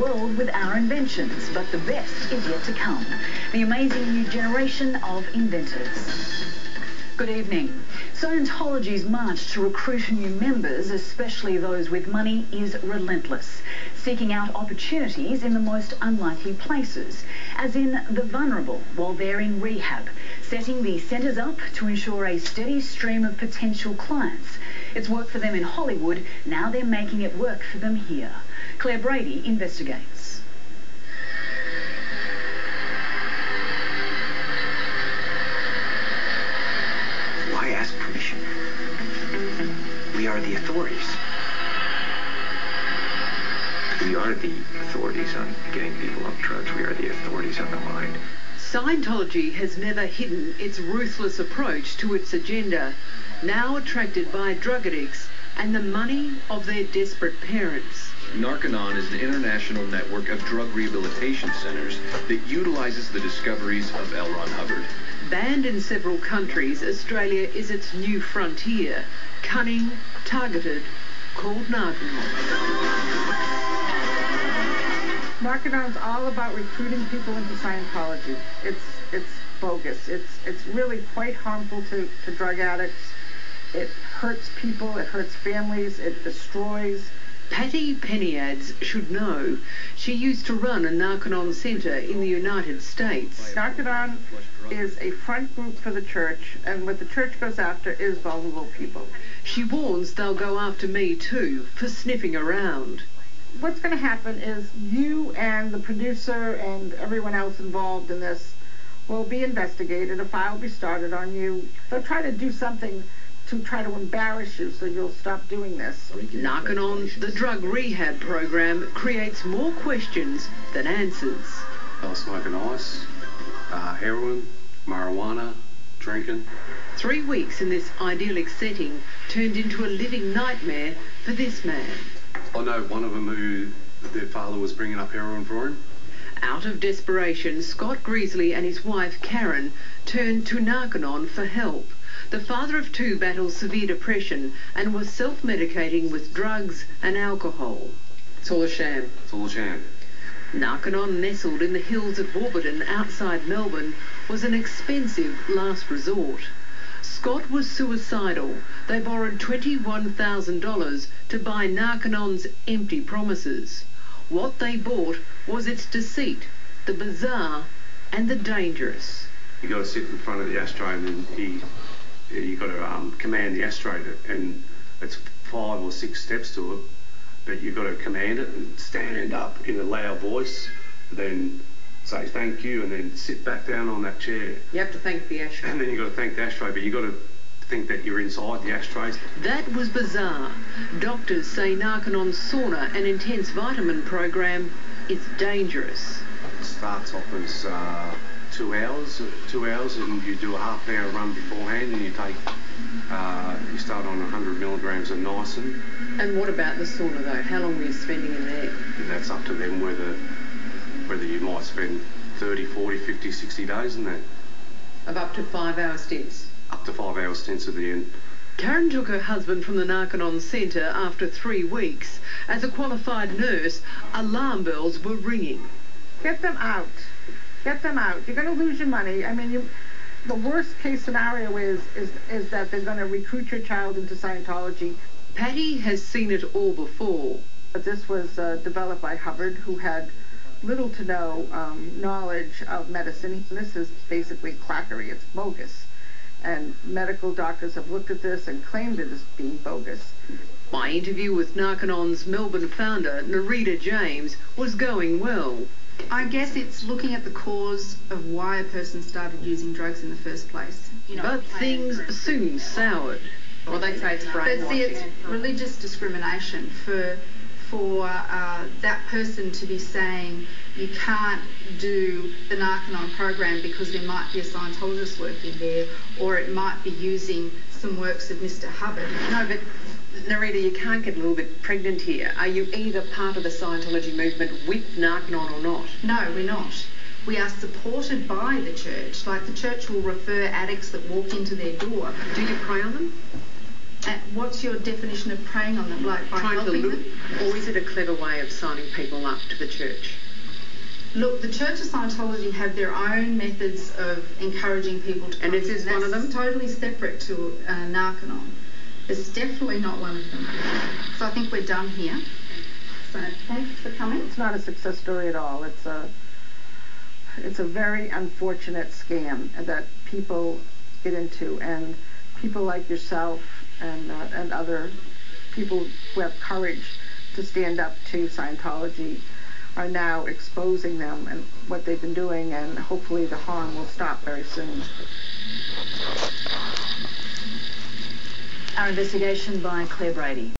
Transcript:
world with our inventions, but the best is yet to come. The amazing new generation of inventors. Good evening. Scientology's march to recruit new members, especially those with money, is relentless, seeking out opportunities in the most unlikely places, as in the vulnerable while they're in rehab, setting these centres up to ensure a steady stream of potential clients. It's worked for them in Hollywood, now they're making it work for them here. Claire Brady investigates. Why ask permission? We are the authorities. We are the authorities on getting people off drugs. We are the authorities on the mind. Scientology has never hidden its ruthless approach to its agenda, now attracted by drug addicts and the money of their desperate parents. Narconon is an international network of drug rehabilitation centers that utilizes the discoveries of L. Ron Hubbard. Banned in several countries, Australia is its new frontier, cunning, targeted, called Narconon. Narconon's all about recruiting people into Scientology. It's bogus. It's really quite harmful to drug addicts. It hurts people, it hurts families, it destroys. Patty Pennyads should know. She used to run a Narconon centre in the United States. Narconon is a front group for the church, and what the church goes after is vulnerable people. She warns they'll go after me too for sniffing around. What's going to happen is you and the producer and everyone else involved in this will be investigated. A file will be started on you. They'll try to do something to try to embarrass you so you'll stop doing this. Narconon, the drug rehab program, creates more questions than answers. I was smoking ice, heroin, marijuana, drinking. 3 weeks in this idyllic setting turned into a living nightmare for this man. I know one of them who their father was bringing up heroin for him. Out of desperation, Scott Greasley and his wife Karen turned to Narconon for help. The father of two battles severe depression and was self-medicating with drugs and alcohol. It's all a sham. It's all a sham. Narconon, nestled in the hills of Warburton outside Melbourne, was an expensive last resort. Scott was suicidal. They borrowed $21,000 to buy Narconon's empty promises. What they bought was its deceit, the bizarre and the dangerous. You got to sit in front of the ashtray and then you got to command the ashtray, and it's 5 or 6 steps to it, but you've got to command it and stand up in a loud voice, then say thank you, and then sit back down on that chair. You have to thank the ashtray. And then you've got to thank the ashtray, but you've got to think that you're inside the ashtrays. That was bizarre. Doctors say Narconon's sauna and intense vitamin program is dangerous. It starts off as 2 hours, and you do a half-hour run beforehand, and you take, you start on 100 milligrams of niacin. And what about the sauna though? How long were you spending in there? And that's up to them whether you might spend 30, 40, 50, 60 days in that. Of up to 5-hour stints? Up to 5-hour stints at the end. Karen took her husband from the Narconon Centre after 3 weeks. As a qualified nurse, alarm bells were ringing. Get them out. Get them out. You're going to lose your money. I mean, the worst case scenario is that they're going to recruit your child into Scientology. Patty has seen it all before. But this was developed by Hubbard, who had little to no knowledge of medicine. This is basically quackery. It's bogus. And medical doctors have looked at this and claimed it as being bogus. My interview with Narconon's Melbourne founder, Nerida James, was going well. I guess it's looking at the cause of why a person started using drugs in the first place. But things soon soured. Well, they say it's brainwashing. But see, it's religious discrimination for that person to be saying you can't do the Narconon program because there might be a Scientologist working there, or it might be using some works of Mr. Hubbard. No, but Nerida, you can't get a little bit pregnant here. Are you either part of the Scientology movement with Narconon or not? No, we're not. We are supported by the church. Like, the church will refer addicts that walk into their door. Do you prey on them? What's your definition of preying on them? Like by helping them? Or is it a clever way of signing people up to the church? Look, the Church of Scientology have their own methods of encouraging people to come. And is this one of them? That's totally separate to Narcanon. It's definitely not one of them. So I think we're done here. So thanks for coming. It's not a success story at all. It's a very unfortunate scam that people get into, and people like yourself and other people who have courage to stand up to Scientology are now exposing them and what they've been doing, and hopefully the harm will stop very soon. Our investigation by Claire Brady.